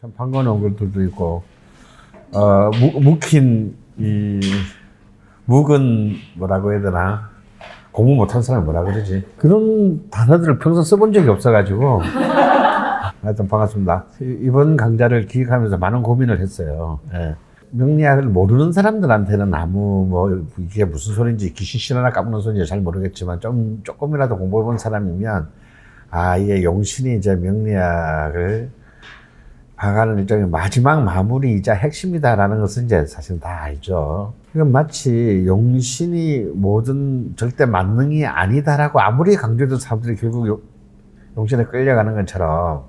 참 반가운 것들도 있고, 묵힌, 묵은 뭐라고 해야 되나? 공부 못한 사람이 뭐라 그러지? 그런 단어들을 평소 써본 적이 없어가지고. 하여튼 반갑습니다. 이번 강좌를 기획하면서 많은 고민을 했어요. 예. 명리학을 모르는 사람들한테는 이게 무슨 소리인지 귀신 신하나 까부는 소리인지 잘 모르겠지만 조금이라도 공부해본 사람이면, 이게 용신이 이제 명리학을 봐가는 일종의 마지막 마무리이자 핵심이다라는 것은 이제 사실 다 알죠. 이건 마치 용신이 모든 절대 만능이 아니다라고 아무리 강조해도 사람들이 결국 용신에 끌려가는 것처럼,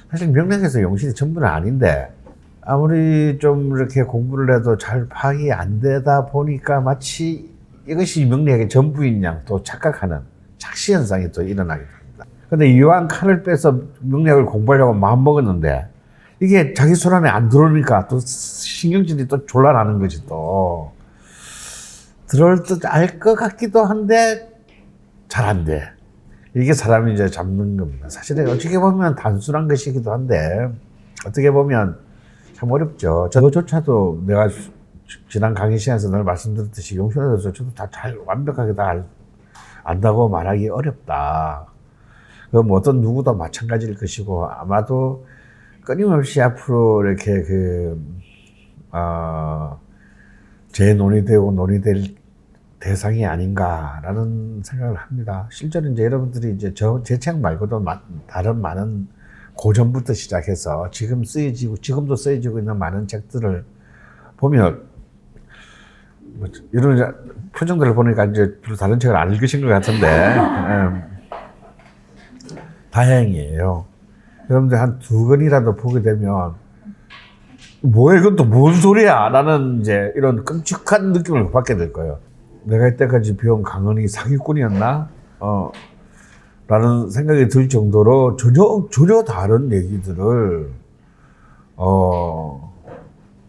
사실 명리학에서 용신이 전부는 아닌데 아무리 좀 이렇게 공부를 해도 잘 파악이 안 되다 보니까 마치 이것이 명리학의 전부인 양 또 착각하는 착시 현상이 또 일어나게 됩니다. 근데 이왕 칼을 빼서 명리학을 공부하려고 마음먹었는데 이게 자기 손 안에 안 들어오니까 또 신경질이 또 졸라나는 거지. 또 들어올 듯 알 것 같기도 한데 잘 안 돼. 이게 사람이 이제 잡는 겁니다. 사실은 어떻게 보면 단순한 것이기도 한데 어떻게 보면 참 어렵죠. 저조차도 내가 지난 강의 시간에서 늘 말씀드렸듯이 용신에 대해서 저도 다 잘 완벽하게 다 안다고 말하기 어렵다. 그건 뭐 어떤 누구도 마찬가지일 것이고, 아마도 끊임없이 앞으로 이렇게 재논의되고 논의될 대상이 아닌가라는 생각을 합니다. 실제로 이제 여러분들이 이제 제 책 말고도 다른 많은 고전부터 시작해서 지금도 쓰여지고 있는 많은 책들을 보면, 이런 표정들을 보니까 이제 별로 다른 책을 안 읽으신 것 같은데, 다행이에요. 여러분들 한 두 권이라도 보게 되면, 뭐야, 이건 또 뭔 소리야? 라는 이제 이런 끔찍한 느낌을 받게 될 거예요. 내가 이때까지 배운 강은이 사기꾼이었나? 라는 생각이 들 정도로 전혀 다른 얘기들을,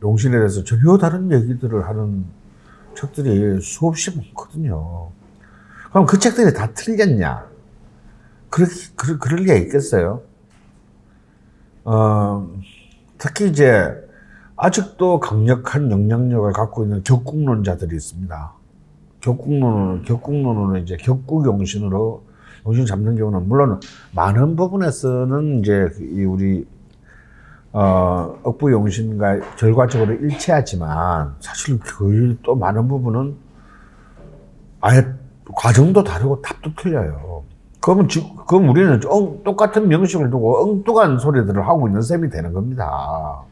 용신에 대해서 전혀 다른 얘기들을 하는 책들이 수없이 많거든요. 그럼 그 책들이 다 틀렸냐? 그럴 리가 있겠어요? 특히 이제 아직도 강력한 영향력을 갖고 있는 격국론자들이 있습니다. 격국론은 이제 격국용신으로 용신 잡는 경우는 물론 많은 부분에서는 이제 우리 억부용신과 결과적으로 일치하지만 사실 거의 또 많은 부분은 아예 과정도 다르고 답도 틀려요. 그럼 우리는 똑같은 명식을 두고 엉뚱한 소리들을 하고 있는 셈이 되는 겁니다.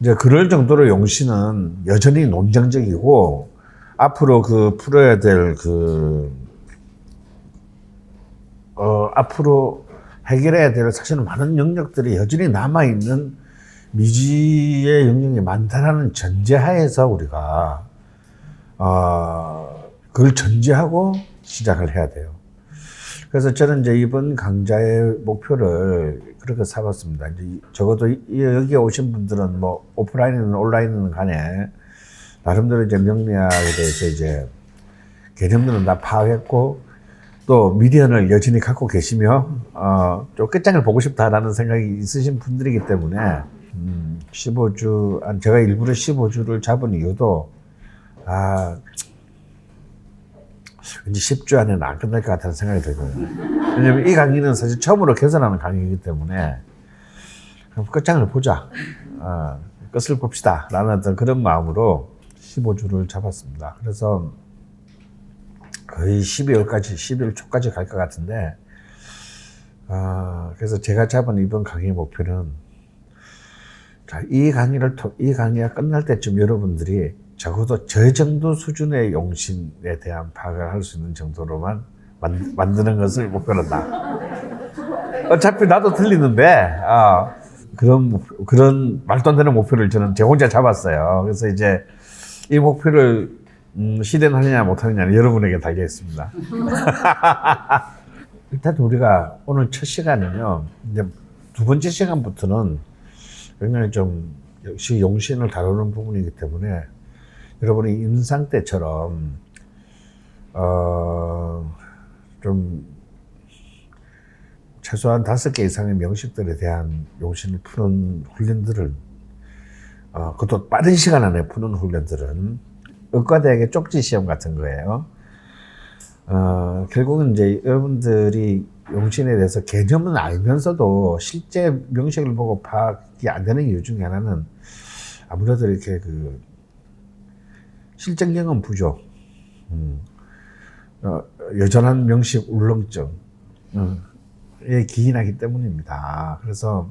이제 그럴 정도로 용신은 여전히 논쟁적이고, 앞으로 풀어야 될 앞으로 해결해야 될 사실은 많은 영역들이 여전히 남아있는 미지의 영역이 많다라는 전제하에서 우리가, 그걸 전제하고 시작을 해야 돼요. 그래서 저는 이제 이번 강좌의 목표를 그렇게 삼았습니다. 이제 적어도 여기에 오신 분들은 뭐 오프라인이든 온라인이든 간에 나름대로 이제 명리학에 대해서 이제 개념들은 다 파악했고, 또 미련을 여전히 갖고 계시며, 좀 끝장을 보고 싶다라는 생각이 있으신 분들이기 때문에, 15주, 제가 일부러 15주를 잡은 이유도, 왠지 10주 안에는 안 끝날 것 같다는 생각이 들고요. 왜냐면 이 강의는 사실 처음으로 개설하는 강의이기 때문에, 그럼 끝장을 보자. 끝을 봅시다. 라는 어떤 그런 마음으로 15주를 잡았습니다. 그래서 거의 12월 초까지 갈 것 같은데, 그래서 제가 잡은 이번 강의 목표는, 이 강의가 끝날 때쯤 여러분들이 적어도 저 정도 수준의 용신에 대한 파악을 할 수 있는 정도로만 만드는 것을 목표로 한다. 어차피 나도 틀리는데, 그런 말도 안 되는 목표를 저는 제 혼자 잡았어요. 그래서 이제 이 목표를 실현하느냐 못하느냐는 여러분에게 달려 있습니다. 일단 우리가 오늘 첫 시간은요, 이제 두 번째 시간부터는 굉장히 좀 역시 용신을 다루는 부분이기 때문에 여러분이 임상 때처럼 좀 최소한 5개 이상의 명식들에 대한 용신을 푸는 훈련들을 그것도 빠른 시간 안에 푸는 훈련들은 의과대학의 쪽지 시험 같은 거예요. 결국은 이제 여러분들이 용신에 대해서 개념은 알면서도 실제 명식을 보고 파악이 안 되는 이유 중에 하나는 아무래도 이렇게 그 실전 경험 부족, 여전한 명식 울렁증에 기인하기 때문입니다. 그래서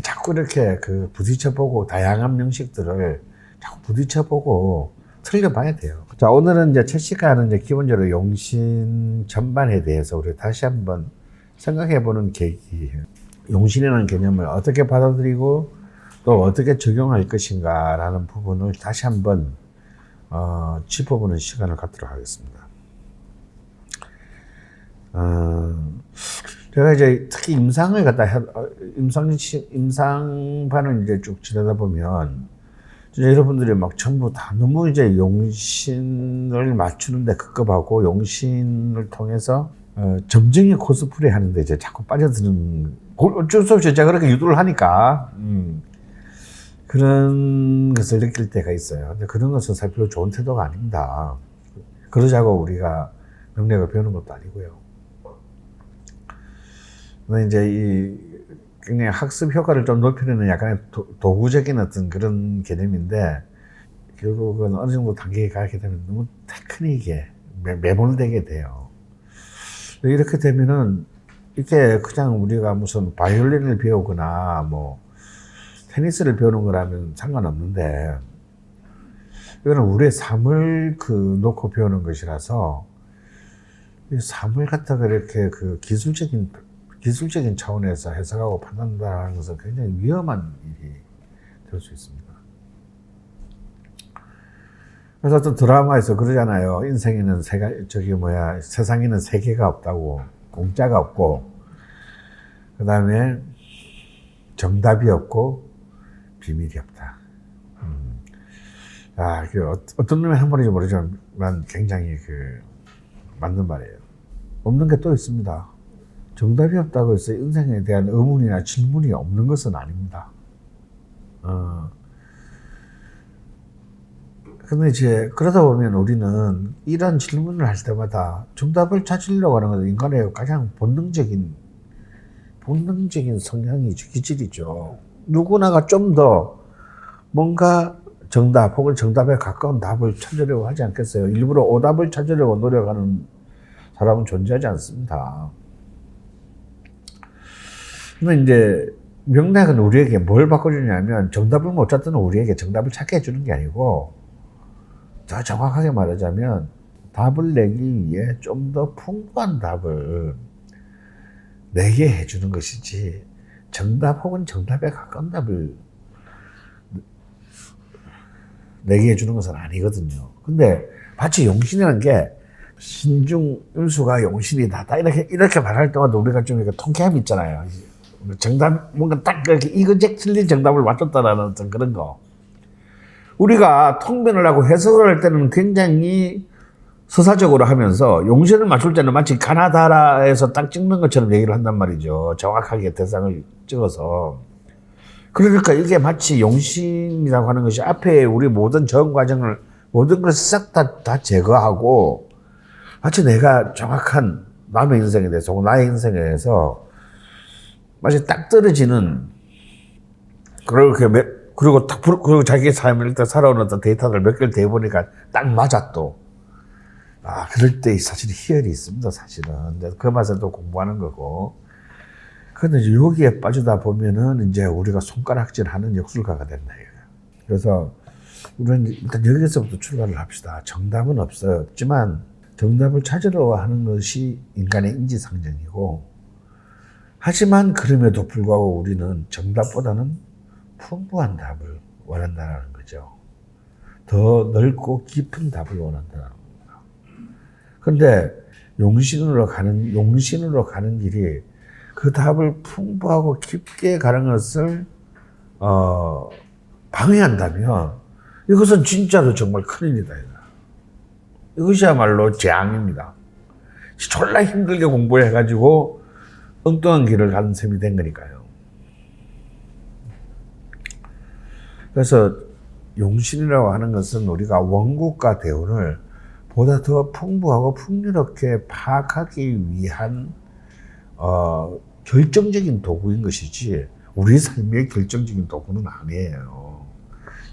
자꾸 이렇게 그 부딪혀보고 다양한 명식들을 자꾸 부딪혀보고 틀려봐야 돼요. 자, 오늘은 이제 첫 시간은 이제 기본적으로 용신 전반에 대해서 우리 다시 한번 생각해보는 계기예요. 용신이라는 개념을 어떻게 받아들이고 또 어떻게 적용할 것인가라는 부분을 다시 한번 짚어보는 시간을 갖도록 하겠습니다. 제가 이제 특히 임상을 임상반을 이제 쭉 지내다 보면 진짜 여러분들이 막 전부 다 너무 이제 용신을 맞추는데 급급하고 용신을 통해서 점쟁이 코스프레 하는데 이제 자꾸 빠져드는, 어쩔 수 없이 제가 그렇게 유도를 하니까 그런 것을 느낄 때가 있어요. 근데 그런 것은 사실 별로 좋은 태도가 아닙니다. 그러자고 우리가 명략을 배우는 것도 아니고요. 근데 이제 굉장히 학습 효과를 좀 높이려는 약간의 도구적인 어떤 그런 개념인데, 결국은 어느 정도 단계에 가게 되면 너무 테크닉에 매몰되게 돼요. 이렇게 되면은 이렇게 그냥 우리가 무슨 바이올린을 배우거나 뭐 테니스를 배우는 거라면 상관없는데, 이거는 우리의 삶을 놓고 배우는 것이라서, 이 삶을 갖다가 이렇게 기술적인 차원에서 해석하고 판단한다는 것은 굉장히 위험한 일이 될 수 있습니다. 그래서 어떤 드라마에서 그러잖아요. 인생에는 세상에는 세계가 없다고, 공짜가 없고, 그 다음에 정답이 없고, 비밀이 없다. 어떤 놈의 한 말인지 모르지만 굉장히 맞는 말이에요. 없는 게 또 있습니다. 정답이 없다고 해서 인생에 대한 의문이나 질문이 없는 것은 아닙니다. 근데 이제 그러다 보면 우리는 이런 질문을 할 때마다 정답을 찾으려고 하는 것은 인간의 가장 본능적인 성향이죠, 기질이죠. 누구나가 좀 더 뭔가 정답 혹은 정답에 가까운 답을 찾으려고 하지 않겠어요? 일부러 오답을 찾으려고 노력하는 사람은 존재하지 않습니다. 근데 이제 명략은 우리에게 뭘 바꿔주냐면, 정답을 못 찾던 우리에게 정답을 찾게 해주는 게 아니고, 더 정확하게 말하자면 답을 내기 위해 좀 더 풍부한 답을 내게 해주는 것이지, 정답 혹은 정답에 가까운 답을 내게 해주는 것은 아니거든요. 근데 마치 용신이라는 게 신중윤수가 용신이다, 이렇게 말할 때마다 우리가 좀 이렇게 통쾌함이 있잖아요. 정답, 뭔가 딱 그렇게 이거젝 틀린 정답을 맞췄다라는 어떤 그런 거. 우리가 통변을 하고 해석을 할 때는 굉장히 서사적으로 하면서, 용신을 맞출 때는 마치 가나다라에서 딱 찍는 것처럼 얘기를 한단 말이죠. 정확하게 대상을 찍어서. 그러니까 이게 마치 용신이라고 하는 것이 앞에 우리 모든 전 과정을, 모든 걸 싹 다 제거하고, 마치 내가 정확한 남의 인생에 대해서 혹은 나의 인생에 대해서 마치 딱 떨어지는, 그리고 자기 삶을 일단 살아오는 어떤 데이터를 몇 개를 대보니까 딱 맞아 또. 그럴 때 사실 희열이 있습니다, 사실은. 그 맛에 또 공부하는 거고. 근데 이제 여기에 빠지다 보면은 이제 우리가 손가락질 하는 역술가가 된다, 이거야. 그래서 우리는 일단 여기서부터 출발을 합시다. 정답은 없지만 정답을 찾으려 하는 것이 인간의 인지상정이고, 하지만 그럼에도 불구하고 우리는 정답보다는 풍부한 답을 원한다는 거죠. 더 넓고 깊은 답을 원한다는 겁니다. 그런데 용신으로 가는 길이 그 답을 풍부하고 깊게 가는 것을 방해한다면 이것은 진짜로 정말 큰일이다. 이것이야말로 재앙입니다. 졸라 힘들게 공부해가지고 엉뚱한 길을 가는 셈이 된 거니까요. 그래서 용신이라고 하는 것은 우리가 원국과 대운을 보다 더 풍부하고 풍요롭게 파악하기 위한 결정적인 도구인 것이지 우리 삶의 결정적인 도구는 아니에요.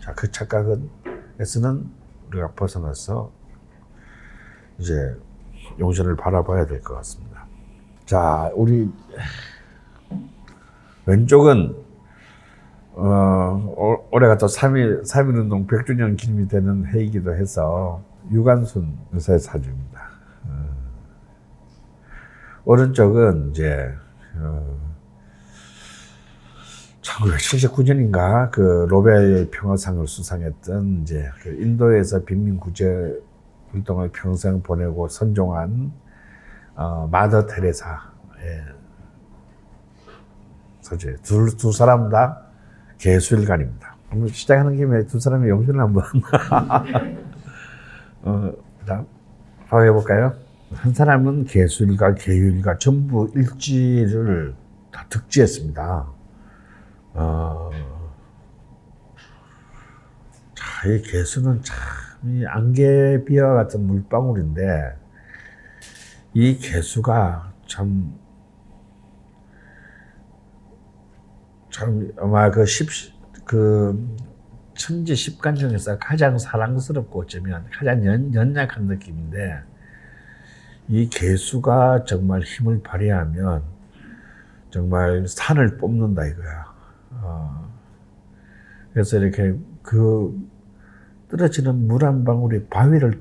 자, 그 착각에서는 우리가 벗어나서 이제 용신을 바라봐야 될 것 같습니다. 자, 우리 왼쪽은 올해가 또 3.1운동 100주년 기념이 되는 해이기도 해서 유관순 여사의 사주입니다. 오른쪽은 이제 1979년인가 그 노벨 평화상을 수상했던 이제 그 인도에서 빈민 구제 활동을 평생 보내고 선종한 마더 테레사의 사주예요. 두 사람 다 개수일간입니다. 한번 시작하는 김에 두 사람의 용신을 한번 해볼까요? 한 사람은 개수일과 개유일과 전부 일지를 다 득지했습니다. 자, 이 개수는 참 이 안개비와 같은 물방울인데 이 개수가 참 아마 그 천지 십간 중에서 가장 사랑스럽고 어쩌면 가장 연약한 느낌인데 이 개수가 정말 힘을 발휘하면 정말 산을 뽑는다 이거야. 그래서 이렇게 그 떨어지는 물 한 방울이 바위를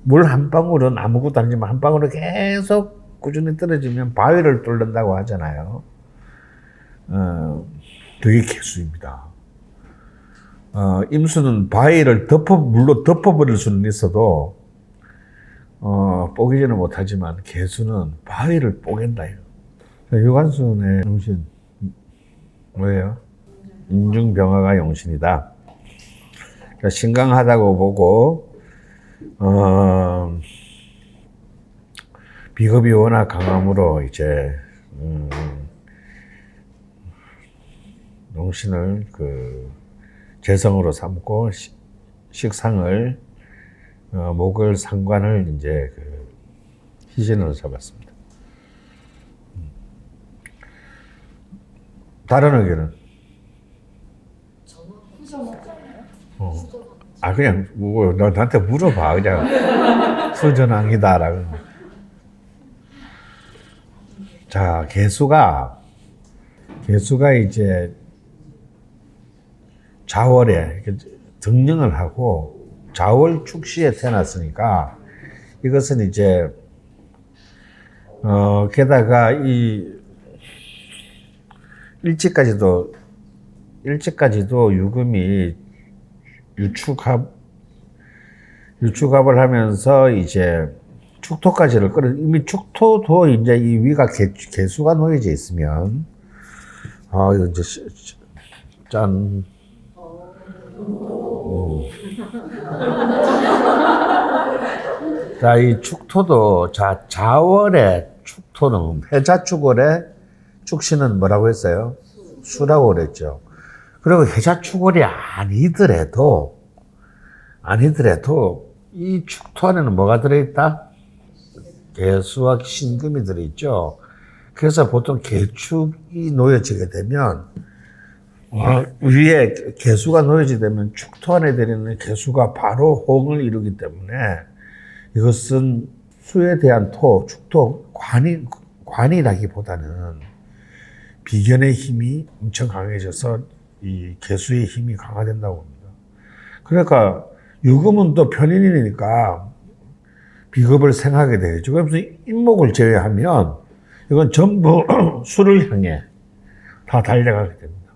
물 한 방울은 아무것도 아니지만 한 방울이 계속 꾸준히 떨어지면 바위를 뚫는다고 하잖아요. 그게 개수입니다. 임수는 바위를 물로 덮어버릴 수는 있어도 뽀개지는 못하지만 개수는 바위를 뽀갠다. 유관순의 용신 뭐예요? 인중병화가 용신이다. 그러니까 신강하다고 보고 비겁이 워낙 강함으로 이제 용신을 그 재성으로 삼고 식상을 목을 상관을 이제 그 희신으로 잡았습니다. 다른 의견은? 저는 후전하잖아요. 그냥 뭐 나한테 물어봐 그냥 수전왕이다라고. 자, 개수가 이제 자월에 등령을 하고 자월 축시에 태어났으니까 이것은 이제 게다가 이 일찍까지도 유금이 유축합을 하면서 이제 축토까지를 이미 축토도 이제 이 위가 개수가 놓여져 있으면 이거 이제 짠. 자, 이 축토도 자월의 축토는 해자축월의 축신은 뭐라고 했어요? 수라고 그랬죠. 그리고 해자축월이 아니더라도 이 축토 안에는 뭐가 들어있다? 개수와 신금이 들어있죠. 그래서 보통 개축이 놓여지게 되면 위에 개수가 놓여지게 되면 축토 안에 들어있는 개수가 바로 홍을 이루기 때문에 이것은 수에 대한 축토 관이라기보다는 비견의 힘이 엄청 강해져서 이 개수의 힘이 강화된다고 합니다. 그러니까 유금은 또 편인이니까 비겁을 생하게 되죠. 그래서 인목을 제외하면 이건 전부 수를 향해 다 달려가게 됩니다.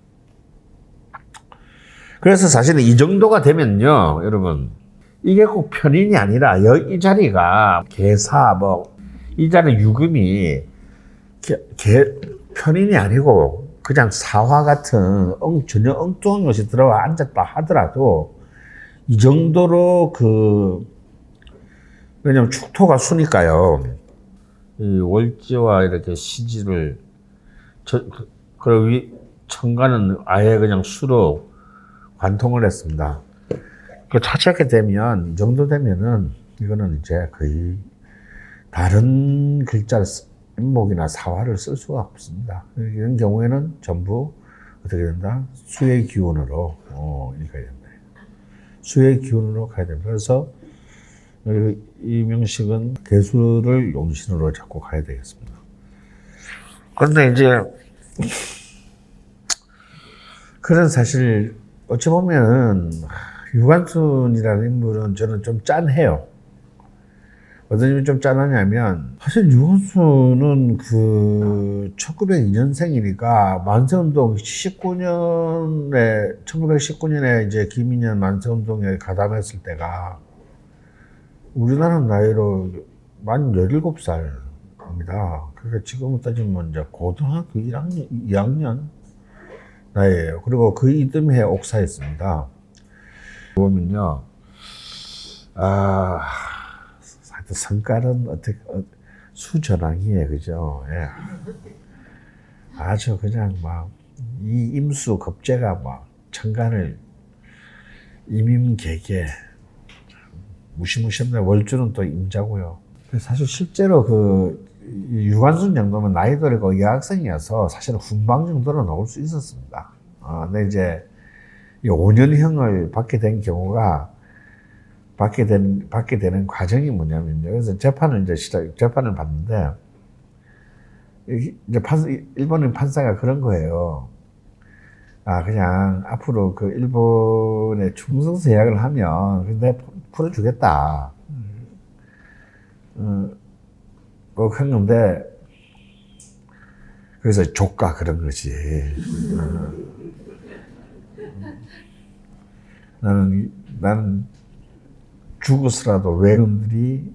그래서 사실은 이 정도가 되면요, 여러분, 이게 꼭 편인이 아니라 이 자리가 개사 이 자리 유금이 편인이 아니고 그냥 사화 같은 전혀 엉뚱한 것이 들어와 앉았다 하더라도 이 정도로 왜냐면 축토가 수니까요. 이 월지와 이렇게 시지를 그리고 천간은 아예 그냥 수로 관통을 했습니다. 그 차치하게 되면 이 정도 되면은 이거는 이제 거의 다른 글자를 인목이나 사화를 쓸 수가 없습니다. 이런 경우에는 전부 어떻게 된다? 수의 기운으로 읽어야 된다. 수의 기운으로 가야 됩니다. 그래서 이 명식은 개수를 용신으로 잡고 가야 되겠습니다. 그런데 이제 그런 사실 어찌 보면 유관순이라는 인물은 저는 좀 짠해요. 어떤 점이 좀 짠하냐면 사실 유관순은 그 1902년생이니까 만세운동 1919년에 이제 김인현 만세운동에 가담했을 때가 우리나라 나이로 만 17살입니다. 그러니까 지금 따지면 이제 고등학교 1학년, 2학년 나이에요. 그리고 그 이듬해 옥사했습니다. 보면요, 하여튼 성깔은 어떻게, 수전왕이에요. 그죠? 예. 아주 그냥 막, 이 임수 겁재가 막, 천간을 임임개개, 무시무시합니다. 월주는 또 임자고요. 사실 실제로 그 유관순 정도면 나이 들고 여학생이어서 사실은 훈방 정도로 나올 수 있었습니다. 근데 이제 이 5년형을 받게 된 경우가 받게 되는 과정이 뭐냐면요. 그래서 재판을 받는데 이제 일본인 판사가 그런 거예요. 그냥 앞으로 그 일본에 충성서 예약을 하면 근데 풀어주겠다. 뭐 그런 건데 그래서 조카 그런 거지. 나는 죽어서라도 외놈들이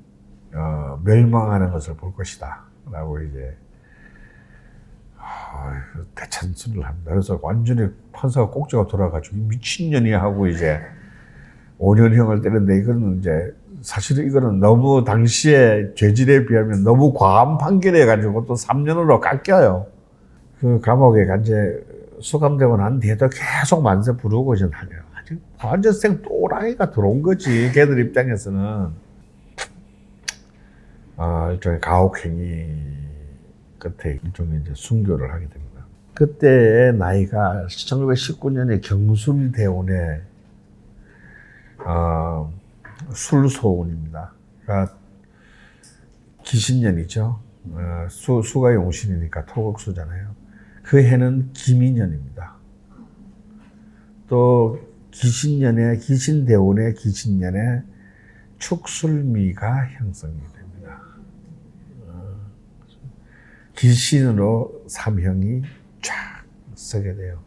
멸망하는 것을 볼 것이다. 라고 이제 대찬수를 합니다. 그래서 완전히 판사가 꼭지가 돌아가지고 미친년이야 하고 이제 5년형을 때렸는데 이거는 이제 사실은 이거는 너무 당시의 죄질에 비하면 너무 과한 판결해 가지고 또 3년으로 깎여요. 그 감옥에 이제 수감되고 난 뒤에도 계속 만세 부르고 이제 다녀요. 아주 완전 생 또라이가 들어온 거지. 걔들 입장에서는. 일종의 가혹행위 끝에 일종의 이제 순교를 하게 됩니다. 그때의 나이가 1919년에 경술대원의 술소운입니다. 그러니까 기신년이죠. 수가 용신이니까 토국수잖아요. 그 해는 김인년입니다. 또 기신대운의 기신년에 축술미가 형성이 됩니다. 기신으로 삼형이 쫙 서게 돼요.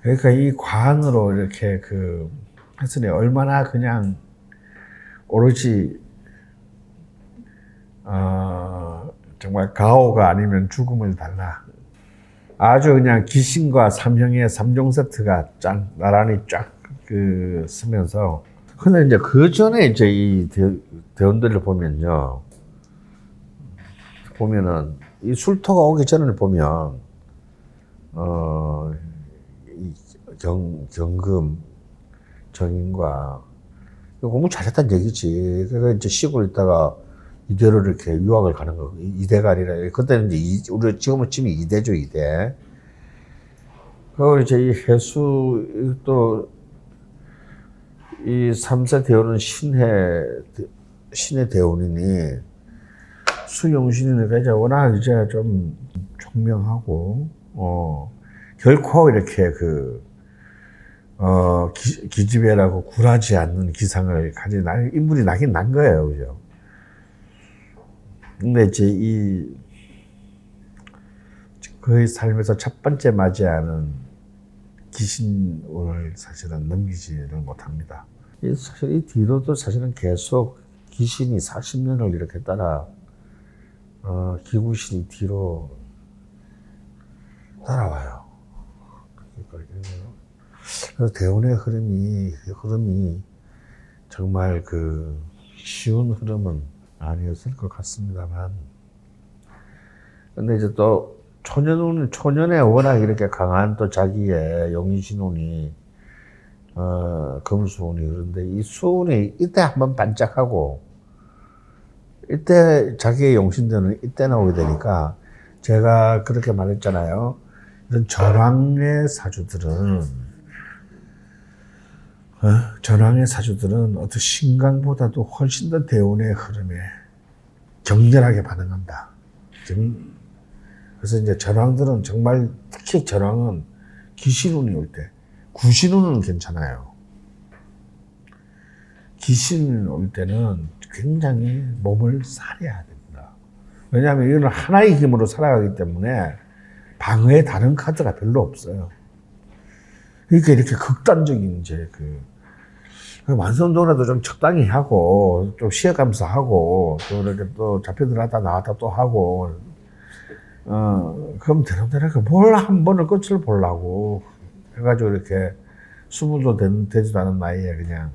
그러니까 이 관으로 이렇게 했으니 얼마나 그냥 오로지 정말 가오가 아니면 죽음을 달라. 아주 그냥 기신과 삼형의 3종 세트가 나란히 쫙 쓰면서. 근데 이제 그 전에 이제 이 대원들을 보면요. 보면은 이 술토가 오기 전을 보면 경금 정인과 공부 잘했다는 얘기지. 그래서 이제 시골 있다가 이대로 이렇게 유학을 가는 거. 이대가리라. 그때는 이제 우리 지금은 이대죠, 이대. 그리고 이제 이 해수 또 이 3세 대원은 신의 대원이니 수용신이니까 이제 워낙 이제 좀 총명하고 결코 이렇게 기집애라고 굴하지 않는 기상을 가진 인물이 나긴 난 거예요, 그죠? 근데 이제 그의 삶에서 첫 번째 맞이하는 기신을 사실은 넘기지를 못합니다. 사실 이 뒤로도 사실은 계속 기신이 40년을 이렇게 따라 기구신이 뒤로 따라와요. 그래서 대운의 흐름이 정말 쉬운 흐름은 아니었을 것 같습니다만. 근데 이제 또 초년에 워낙 이렇게 강한 또 자기의 용의신운이, 금수운이, 그런데 이 수운이 이때 한번 반짝하고, 이때 자기의 용신되는 이때 나오게 되니까, 제가 그렇게 말했잖아요. 이런 전왕의 사주들은, 어떤 신강보다도 훨씬 더 대운의 흐름에 격렬하게 반응한다. 그래서 이제 전왕들은 정말, 특히 전왕은 기신운이 올 때, 구신운은 괜찮아요. 기신운이 올 때는 굉장히 몸을 사려야 됩니다. 왜냐하면 이거는 하나의 힘으로 살아가기 때문에 방어에 다른 카드가 별로 없어요. 그러니까 이렇게 극단적인 이제 만성동라도 좀 적당히 하고, 좀 쉬어가면서 하고, 또 이렇게 또 잡혀들어갔다 나왔다 또 하고, 그럼 되는 뭘 한 번을 끝을 보려고 해가지고 이렇게 수분도 되지도 않은 나이에 그냥,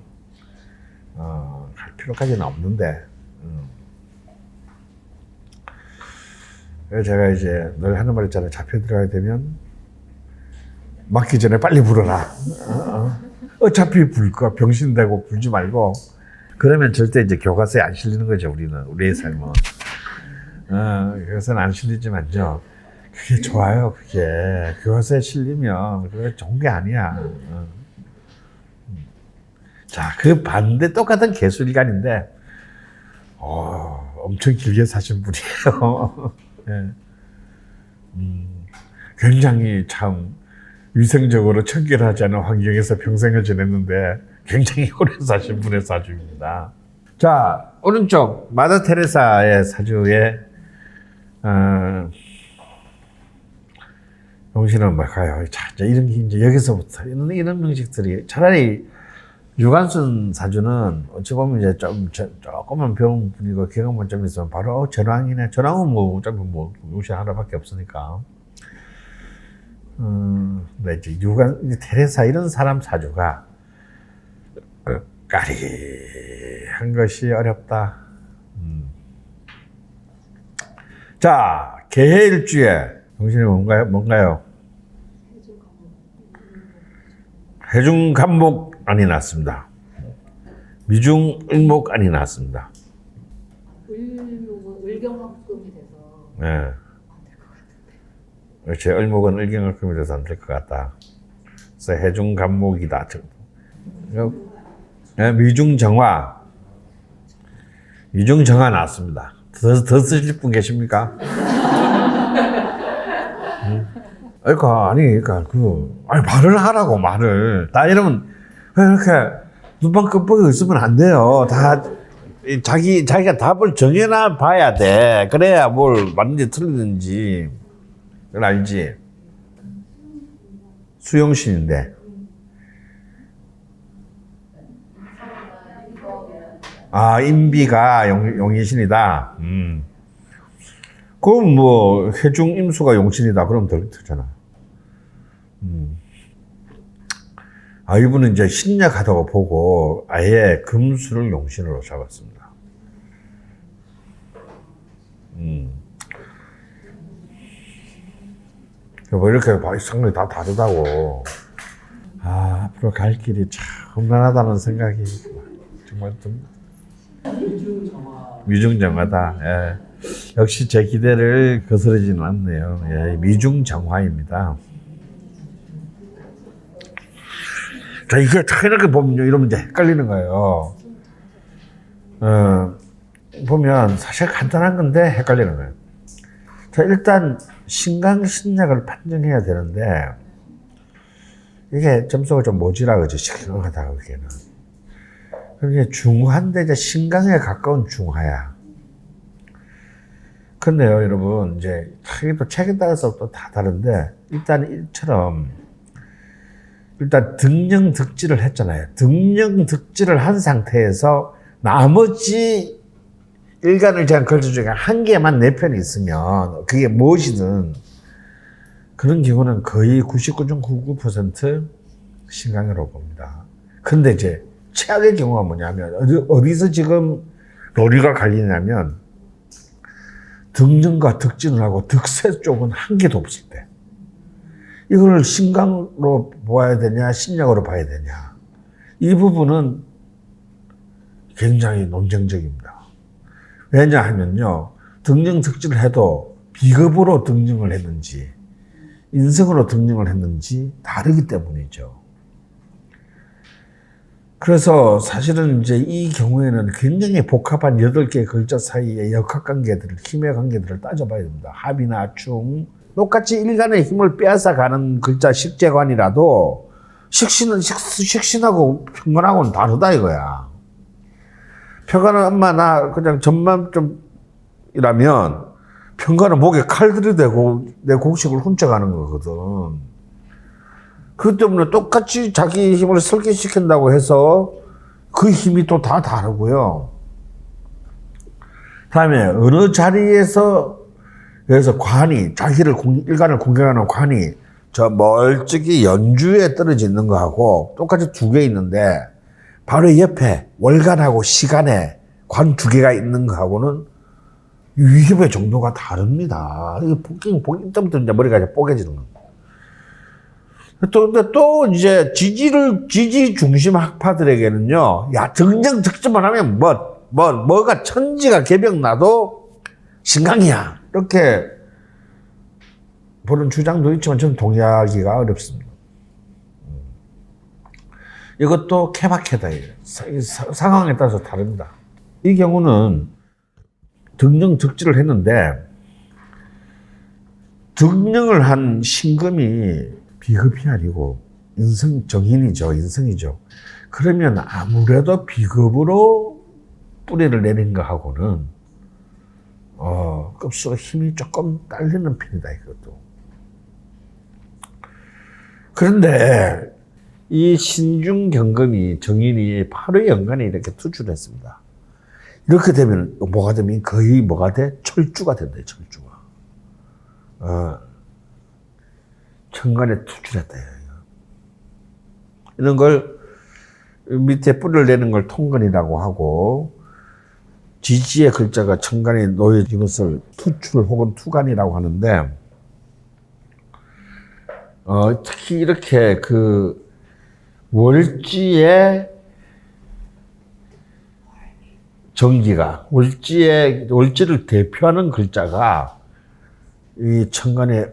할 필요까지는 없는데, 그래서 제가 이제 늘 하는 말 있잖아요. 잡혀들어가야 되면, 맞기 전에 빨리 불어라. 어차피 불까 병신되고 불지 말고, 그러면 절대 이제 교과서에 안 실리는 거죠. 우리의 삶은. 교과서는 안 실리지만요. 그게 좋아요. 그게 교과서에 실리면 그게 좋은 게 아니야. 자, 그 반대 똑같은 개수일간인데, 엄청 길게 사신 분이에요. 예. 굉장히 참 위생적으로 청결하지 않은 환경에서 평생을 지냈는데 굉장히 오래 사신 분의 사주입니다. 자, 오른쪽 마더 테레사의 사주에 용신은 뭘까요? 자, 이제 여기서부터 이런 명식들이 차라리 유관순 사주는 어찌 보면 이제 조금만 배운 분이고 경험 만점이 있으면 바로 전왕이네. 전왕은 뭐 어차피 뭐 용신 하나밖에 없으니까. 근데 이제 테레사 이런 사람 사주가 까리한 것이 어렵다. 자, 개해일주에 용신이 뭔가요? 해중간목안이 났습니다. 미중을목안이 났습니다. 을목은 을경합금이 돼서 네. 안 될 것 같은데. 그렇지. 을목은 을경합금이 돼서 안 될 것 같다. 그래서 해중간목이다. 네, 미중정화 나왔습니다. 더 쓰실 분 계십니까? 그러니까 말을 하라고 말을. 다 이러면 이렇게 눈방 끔뻑이 있으면 안 돼요. 다 자기가 답을 정해놔 봐야 돼. 그래야 뭘 맞는지 틀리는지 그걸 알지. 수용신인데. 임비가 용의신이다. 그럼 뭐 해중임수가 용신이다. 그럼 되잖아. 이분은 이제 신약하다고 보고 아예 금수를 용신으로 잡았습니다. 뭐 이렇게 상황이 다 다르다고. 앞으로 갈 길이 참 험난하다는 생각이 정말 듭니다. 미중정화다. 예. 역시 제 기대를 거스르지는 않네요. 예, 미중정화입니다. 자, 이게 이렇게 보면 이러면 이제 헷갈리는 거예요. 보면 사실 간단한 건데 헷갈리는 거예요. 자, 일단 신강신약을 판정해야 되는데 이게 점수가 좀 모자라 그죠? 신강하다 그게는. 그게 중화인데 이제 신강에 가까운 중화야. 근데요, 여러분, 이제 또 책에 따라서 또 다 다른데 일단 일단 등령득지를 했잖아요. 등령득지를 한 상태에서 나머지 일간을 제한 걸쳐 중에 한 개만 내 편이 있으면 그게 무엇이든 그런 경우는 거의 99.99% 신강이라고 봅니다. 근데 이제 최악의 경우가 뭐냐면 어디서 지금 논리가 갈리냐면 등정과 득진을 하고 득세 쪽은 한 개도 없을 때 이걸 신강으로 보아야 되냐 신약으로 봐야 되냐 이 부분은 굉장히 논쟁적입니다. 왜냐하면요 등정 득진을 해도 비급으로 등정을 했는지 인성으로 등정을 했는지 다르기 때문이죠. 그래서 사실은 이제 이 경우에는 굉장히 복합한 8개의 글자 사이의 역학관계들을, 힘의 관계들을 따져봐야 됩니다. 합이나 충, 똑같이 일간의 힘을 빼앗아 가는 글자 식재관이라도 식신하고 평관하고는 다르다 이거야. 평관은 엄마 나 그냥 전만 좀 이라면 평관은 목에 칼 들이대고 내 곡식을 훔쳐가는 거거든. 그 때문에 똑같이 자기 힘을 설계시킨다고 해서 그 힘이 또 다 다르고요. 다음에 어느 자리에서 그래서 관이 자기를 일간을 공격하는 관이 저 멀찍이 연주에 떨어져 있는 거하고 똑같이 2개 있는데 바로 옆에 월간하고 시간에 관 2개가 있는 거하고는 위협의 정도가 다릅니다. 이게 복귀 때부터 이제 머리가 이제 뽀개지는 겁니다. 근데 또 이제 지지 중심 학파들에게는요, 야, 정정 득점만 하면 뭐가 천지가 개벽 나도 신강이야. 이렇게 보는 주장도 있지만 저는 동의하기가 어렵습니다. 이것도 케바케다. 상황에 따라서 다릅니다. 이 경우는 등정 득지를 했는데, 등령을 한 신금이 비급이 아니고 인성이죠. 그러면 아무래도 비급으로 뿌리를 내린 거하고는 급수가 힘이 조금 딸리는 편이다 이것도. 그런데 이 신중경금이 정인이 8의 연간에 이렇게 투출했습니다. 이렇게 되면 뭐가 되면 거의 뭐가 돼? 철주가 된다. 철주가. 천간에 투출했다. 이런 걸 밑에 뿌리를 내는 걸 통근이라고 하고 지지의 글자가 천간에 놓여진 것을 투출 혹은 투간이라고 하는데 특히 이렇게 그 월지의 정기가 월지를 대표하는 글자가 이 천간에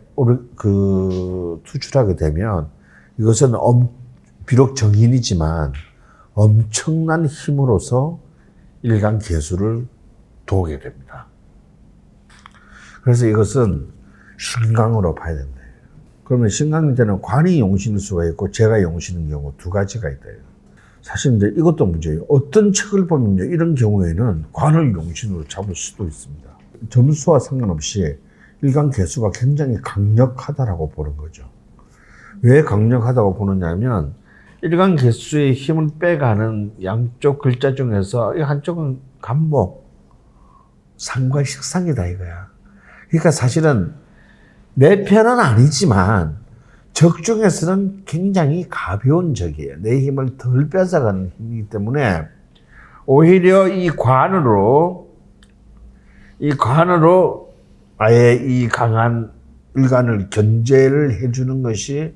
투출하게 되면 이것은 비록 정인이지만 엄청난 힘으로서 일간 개수를 도우게 됩니다. 그래서 이것은 신강으로 봐야 된다. 그러면 신강인데는 관이 용신일 수가 있고 제가 용신인 경우 2가지가 있다. 사실 이제 이것도 문제예요. 어떤 책을 보면요, 이런 경우에는 관을 용신으로 잡을 수도 있습니다. 점수와 상관없이 일간 개수가 굉장히 강력하다라고 보는 거죠. 왜 강력하다고 보느냐면 일간 개수의 힘을 빼가는 양쪽 글자 중에서 이 한쪽은 간목, 상과 식상이다 이거야. 그러니까 사실은 내 편은 아니지만 적 중에서는 굉장히 가벼운 적이에요. 내 힘을 덜 뺏어가는 힘이기 때문에 오히려 이 관으로 아예 이 강한 일간을 견제를 해주는 것이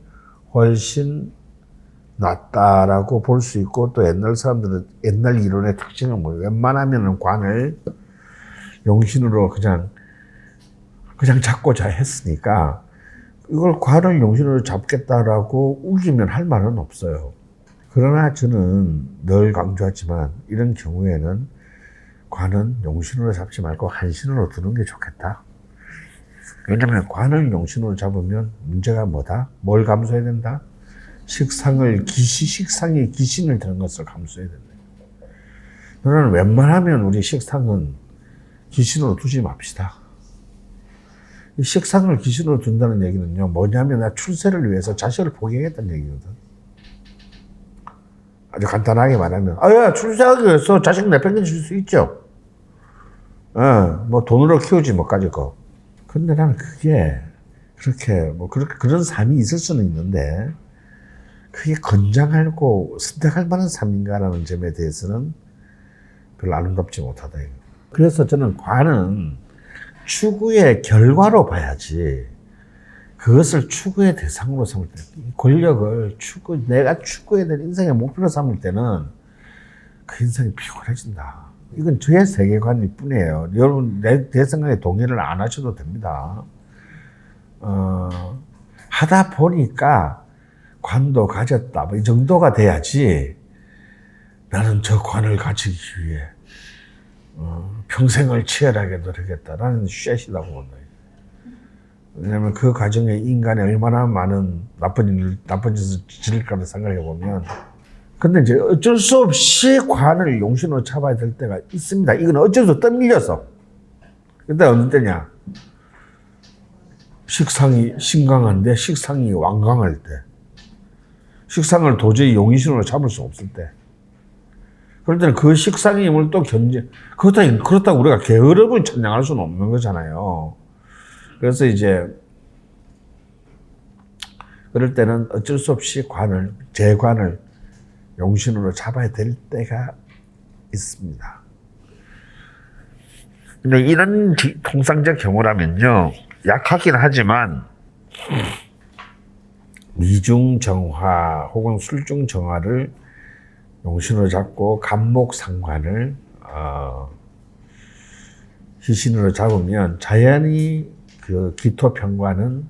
훨씬 낫다라고 볼 수 있고, 또 옛날 사람들은 옛날 이론의 특징은 뭐예요? 웬만하면 관을 용신으로 그냥 잡고자 했으니까 이걸 관을 용신으로 잡겠다라고 우기면 할 말은 없어요. 그러나 저는 늘 강조하지만 이런 경우에는 관은 용신으로 잡지 말고 한신으로 두는 게 좋겠다. 왜냐면 관을 용신으로 잡으면 문제가 뭐다? 뭘 감수해야 된다? 식상이 기신을 드는 것을 감수해야 된다. 저는 웬만하면 우리 식상은 기신으로 두지 맙시다. 이 식상을 기신으로 둔다는 얘기는요, 뭐냐면 나 출세를 위해서 자식을 포기하겠다는 얘기거든. 아주 간단하게 말하면, 야, 출세하기 위해서 자식 내팽개칠 수 있죠. 뭐 돈으로 키우지 뭐까지 거. 근데 나는 그게 그렇게 그런 삶이 있을 수는 있는데 그게 건장하고 선택할 만한 삶인가라는 점에 대해서는 별로 아름답지 못하다. 이거. 그래서 저는 관은 추구의 결과로 봐야지 그것을 추구의 대상으로 삼을 때, 권력을 내가 추구해야 될 인생의 목표로 삼을 때는 그 인생이 피곤해진다. 이건 저의 세계관일 뿐이에요. 여러분 내 생각에 동의를 안 하셔도 됩니다. 하다 보니까 관도 가졌다. 뭐 이 정도가 돼야지 나는 저 관을 가지기 위해 평생을 치열하게 노력했다라는 쉣이라고 본다. 왜냐하면 그 과정에 인간이 얼마나 많은 나쁜 짓을 저질까를 생각해 보면, 근데 이제 어쩔 수 없이 관을 용신으로 잡아야 될 때가 있습니다. 이건 어쩔 수 없이 떠밀려서. 그때 어느 때냐? 식상이 신강한데 식상이 완강할 때, 식상을 도저히 용신으로 잡을 수 없을 때, 그럴 때는 그 식상의 힘을 또 그렇다고 우리가 게으름을 찬양할 수는 없는 거잖아요. 그래서 이제 그럴 때는 어쩔 수 없이 제 관을 용신으로 잡아야 될 때가 있습니다. 근데 이런 통상적 경우라면요, 약하긴 하지만 미중정화 혹은 술중정화를 용신으로 잡고 간목상관을 희신으로 잡으면 자연히 그 기토평관은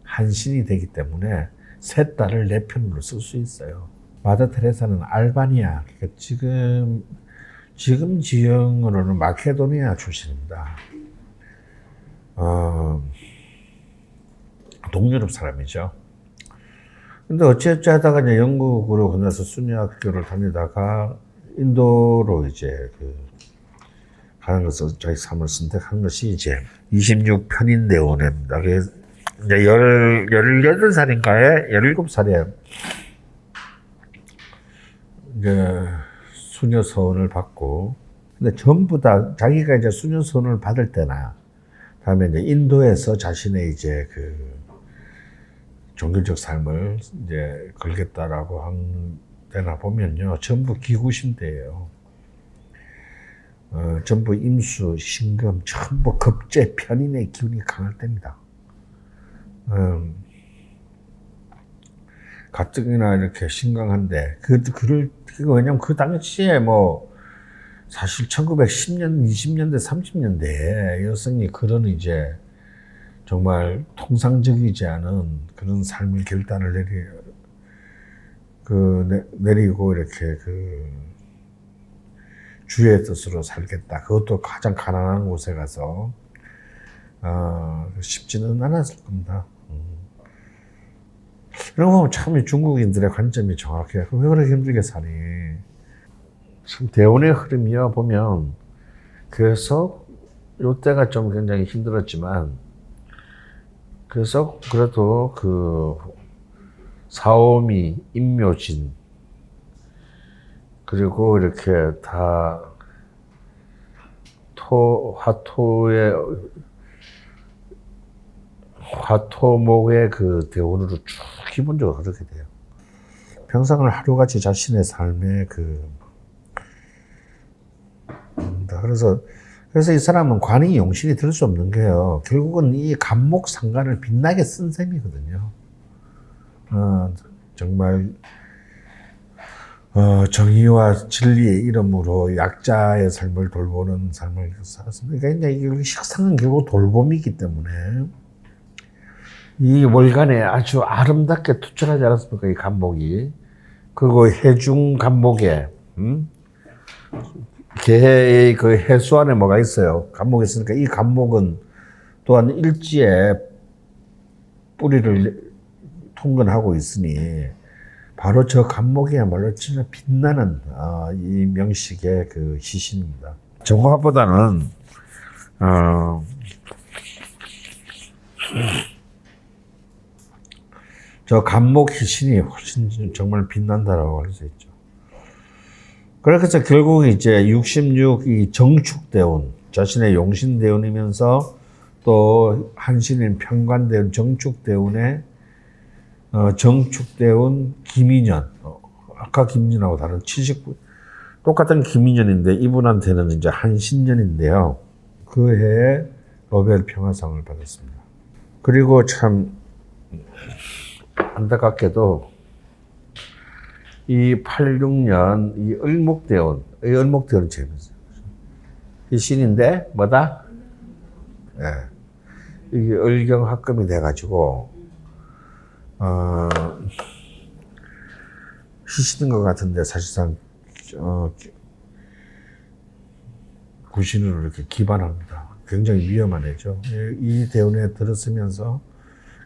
한신이 되기 때문에 셋 다를 내 편으로 쓸 수 있어요. 마더 테레사는 알바니아, 그러니까 지금 지형으로는 마케도니아 출신입니다. 동유럽 사람이죠. 근데 어찌어찌 하다가 이제 영국으로 건너서 순위학교를 다니다가 인도로 이제 가는 것을 자기 삶을 선택한 것이 이제 26편인대원입니다. 그래서 이제 18살인가에 17살에 이제 수녀선을 받고, 근데 전부 다 자기가 이제 수녀선을 받을 때나 다음에 이제 인도에서 자신의 이제 종교적 삶을 이제 걸겠다라고 한 때나 보면요, 전부 기구신대예요. 전부 임수, 신금, 전부 급제, 편인의 기운이 강할 때입니다. 가뜩이나 이렇게 신강한데, 왜냐면 그 당시에 사실 1910년, 20년대, 30년대에 여성이 그런 이제 정말 통상적이지 않은 그런 삶을 결단을 내리고 이렇게 주의 뜻으로 살겠다. 그것도 가장 가난한 곳에 가서 쉽지는 않았을 겁니다. 이런 거 보면 참 중국인들의 관점이 정확해요. 왜 그렇게 힘들게 사니? 참 대운의 흐름이요 보면, 그래서 요때가 좀 굉장히 힘들었지만, 그래서 그래도 사오미, 임묘진, 그리고 이렇게 다 화토목의 대운으로 쭉 기본적으로 그렇게 돼요. 평상을 하루같이 자신의 삶에 그래서 이 사람은 관이 용신이 될 수 없는 게요, 결국은 이 간목상관을 빛나게 쓴 셈이거든요. 정말 정의와 진리의 이름으로 약자의 삶을 돌보는 삶을 살았습니다. 그러니까 이게 식상은 결국 돌봄이기 때문에 이 월간에 아주 아름답게 투철하지 않았습니까? 이 간목이. 그리고 해중 간목에 개의 해수 안에 뭐가 있어요? 간목이 있으니까 이 간목은 또한 일지에 뿌리를 통근하고 있으니 바로 저 간목이야말로 진짜 빛나는 이 명식의 희신입니다. 정화보다는 저 간목 희신이 훨씬 정말 빛난다라고 할 수 있죠. 그래서 결국 이제 66 이 정축대운, 자신의 용신대운이면서 또 한신인 평관대운 정축대운의 정축대운 김인년, 아까 김인년하고 다른 똑같은 김인년인데 이분한테는 이제 한신년인데요. 그 해에 노벨 평화상을 받았습니다. 그리고 참 안타깝게도 이 86년 이 을목대원, 이 을목대원은 재밌어요. 이 신인데 뭐다? 예. 이게 을경합금이 돼가지고 희신인 것 같은데 사실상 구신으로 이렇게 기반합니다. 굉장히 위험한 애죠. 이 대운에 들었으면서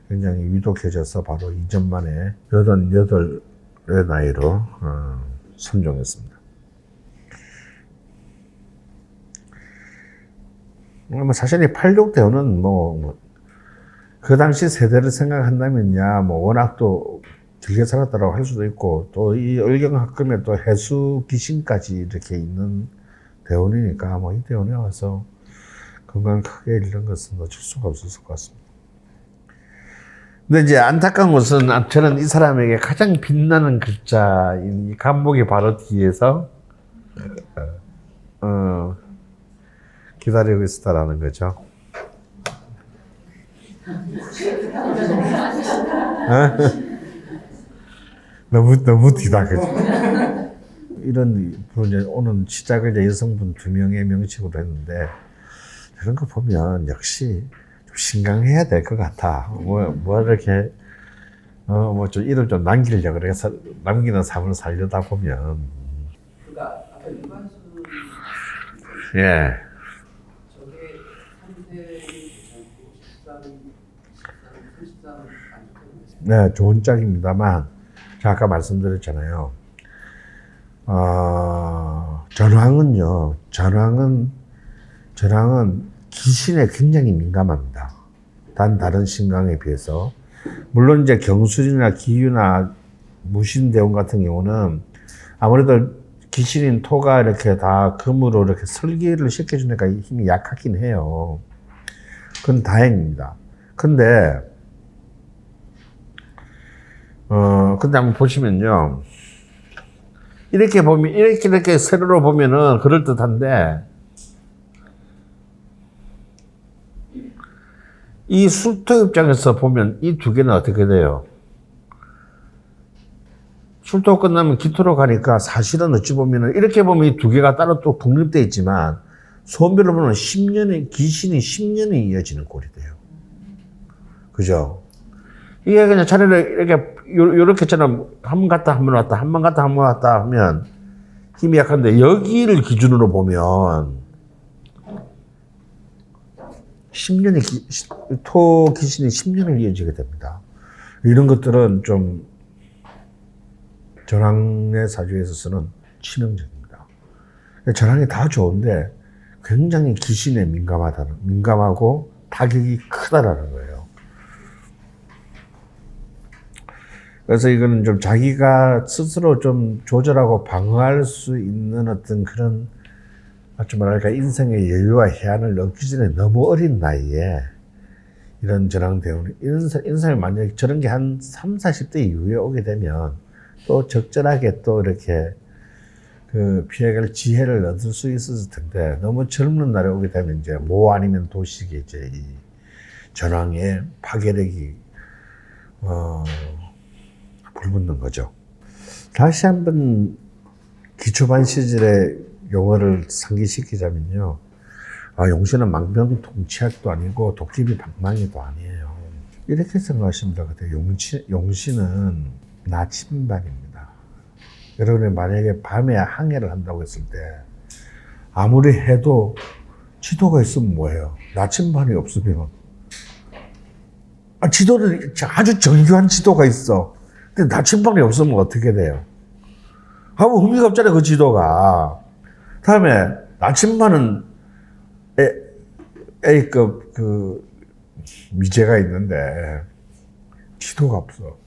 굉장히 위독해져서 바로 2년 만에 88의 나이로 선종했습니다. 사실 이 86대운은 그 당시 세대를 생각한다면야 워낙 또 길게 살았다라고 할 수도 있고 또 이 을경합금에 또 해수 귀신까지 이렇게 있는 대운이니까 이 대운에 와서 건강을 크게 잃는 것은 어쩔 수가 없었을 것 같습니다. 근데 이제 안타까운 것은 저는 이 사람에게 가장 빛나는 글자인 이 간목이 바로 뒤에서 기다리고 있었다라는 거죠. 너무 뒤다, 그죠? 이런, 이제 오늘 시작을 이제 여성분 2명의 명식으로 했는데, 이런 거 보면 역시 좀 신강해야 될 것 같아. 이렇게, 좀 일을 좀 남기려고 그래서 남기는 삶을 살려다 보면. 그러니까 아까 일반수 예. 저게 3대 괜찮고 13은 안 좋거든요. 네, 좋은 짝입니다만, 제가 아까 말씀드렸잖아요. 전황은요, 전황은 기신에 굉장히 민감합니다. 다른 신강에 비해서. 물론 이제 경술이나 기유나 무신대운 같은 경우는 아무래도 기신인 토가 이렇게 다 금으로 이렇게 설계를 시켜주니까 힘이 약하긴 해요. 그건 다행입니다. 근데 한번 보시면요. 이렇게 세로로 보면은 그럴듯한데, 이 술토 입장에서 보면 이 두 개는 어떻게 돼요? 술토 끝나면 기토로 가니까 사실은 어찌 보면은 이렇게 보면 이 두 개가 따로 또 독립되어 있지만, 소원별로 보면 기신이 10년이 이어지는 꼴이 돼요. 그죠? 이게 그냥 차라리 요렇게처럼 한 번 갔다 한 번 왔다, 한 번 갔다 한 번 왔다 하면 힘이 약한데, 여기를 기준으로 보면 10년의 토 귀신이 10년을 이어지게 됩니다. 이런 것들은 좀 전황의 사주에 있어서는 치명적입니다. 전황이 다 좋은데 굉장히 기신에 민감하고 타격이 크다라는 거예요. 그래서 이거는 좀 자기가 스스로 좀 조절하고 방어할 수 있는 어떤 그런, 좀 뭐랄까, 인생의 여유와 해안을 얻기 전에 너무 어린 나이에 이런 전황대운이, 인생을 만약에 저런 게 한 30, 40대 이후에 오게 되면 또 적절하게 또 이렇게 그 피해갈 지혜를 얻을 수 있었을 텐데, 너무 젊은 날에 오게 되면 이제 모 아니면 도식에 이제 이 전황의 파괴력이, 불붙는 거죠. 다시 한번 기초반 시절의 용어를 상기시키자면요. 용신은 망병통치약도 아니고 도끼비 방망이도 아니에요. 이렇게 생각하시면 될 것 같아요. 용신은 나침반입니다. 여러분이 만약에 밤에 항해를 한다고 했을 때 아무리 해도 지도가 있으면 뭐예요? 나침반이 없으면. 지도는 아주 정교한 지도가 있어. 근데 나침반이 없으면 어떻게 돼요? 아무 의미가 없잖아요, 그 지도가. 다음에, 나침반은 A급 그 미제가 있는데, 지도가 없어.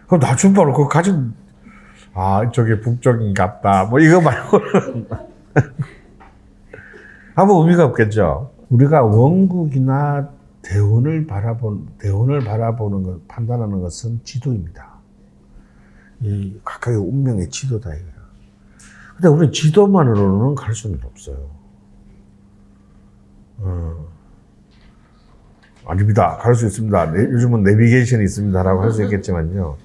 그럼 나침반을 그거 가지고, 이쪽이 북쪽인갑다. 이거 말고는. 아무 의미가 없겠죠. 우리가 원국이나 대운을 바라보는 것, 판단하는 것은 지도입니다. 이 각각의 운명의 지도다 이거야. 근데 우리는 지도만으로는 갈 수는 없어요. 아닙니다. 갈 수 있습니다. 요즘은 내비게이션이 있습니다라고 할 수 있겠지만요.